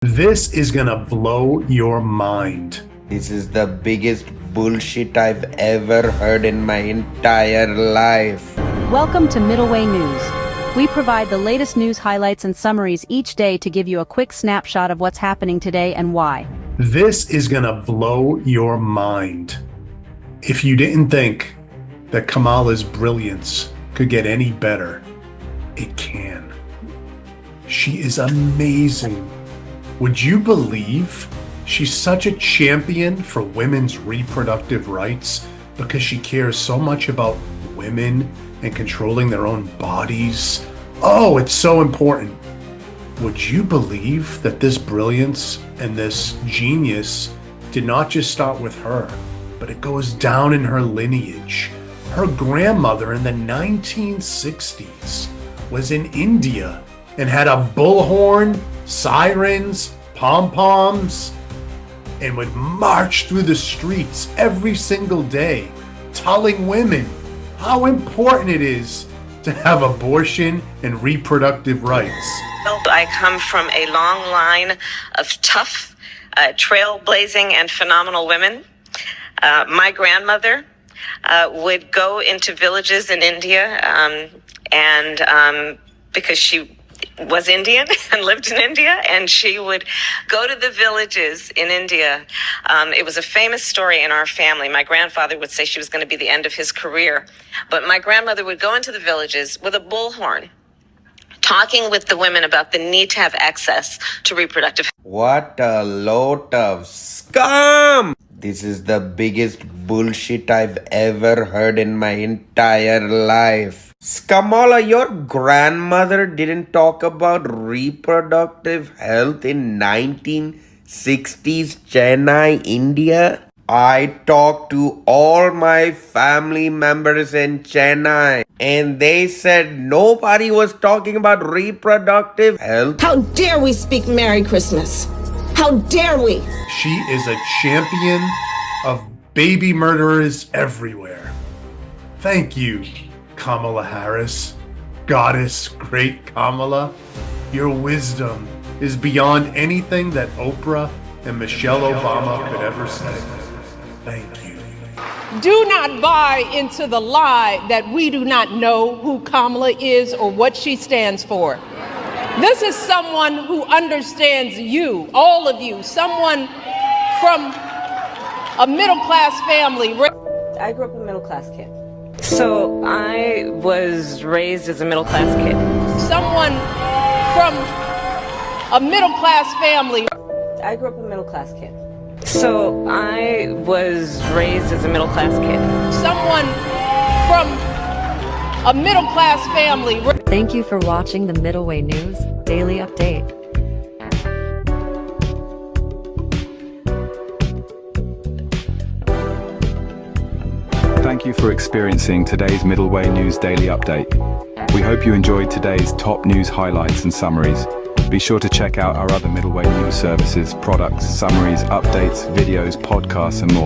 This is gonna blow your mind. This is the biggest bullshit I've ever heard in my entire life. Welcome to Middleway News. We provide the latest news highlights and summaries each day to give you a quick snapshot of what's happening today and why. This is gonna blow your mind. If you didn't think that Kamala's brilliance could get any better, it can. She is amazing. Would you believe she's such a champion for women's reproductive rights because she cares so much about women and controlling their own bodies? Oh, it's so important. Would you believe that this brilliance and this genius did not just start with her, but it goes down in her lineage? Her grandmother in the 1960s was in India and had a bullhorn, sirens, pom-poms, and would march through the streets every single day, telling women how important it is to have abortion and reproductive rights. I come from a long line of tough, trailblazing, and phenomenal women. My grandmother would go into villages in India, and because she was Indian and lived in India, and she would go to the villages in India. It was a famous story in our family. My grandfather would say she was going to be the end of his career. But my grandmother would go into the villages with a bullhorn, talking with the women about the need to have access to reproductive. What a load of scum! This is the biggest bullshit I've ever heard in my entire life. Kamala, your grandmother didn't talk about reproductive health in 1960s Chennai, India. I talked to all my family members in Chennai and they said nobody was talking about reproductive health. How dare we speak Merry Christmas? How dare we? She is a champion of baby murderers everywhere. Thank you, Kamala Harris. Goddess, great Kamala. Your wisdom is beyond anything that Oprah and Michelle Obama could ever say. Thank you. Do not buy into the lie that we do not know who Kamala is or what she stands for. This is someone who understands you, all of you, someone from a middle-class family. I grew up a middle-class kid. So I was raised as a middle-class kid. Someone from a middle-class family. I grew up a middle-class kid. So I was raised as a middle-class kid. Someone from a middle-class family. Thank you for watching the Middleway News Daily Update. Thank you for experiencing today's Middleway News Daily Update. We hope you enjoyed today's top news highlights and summaries. Be sure to check out our other Middleway News services, products, summaries, updates, videos, podcasts, and more.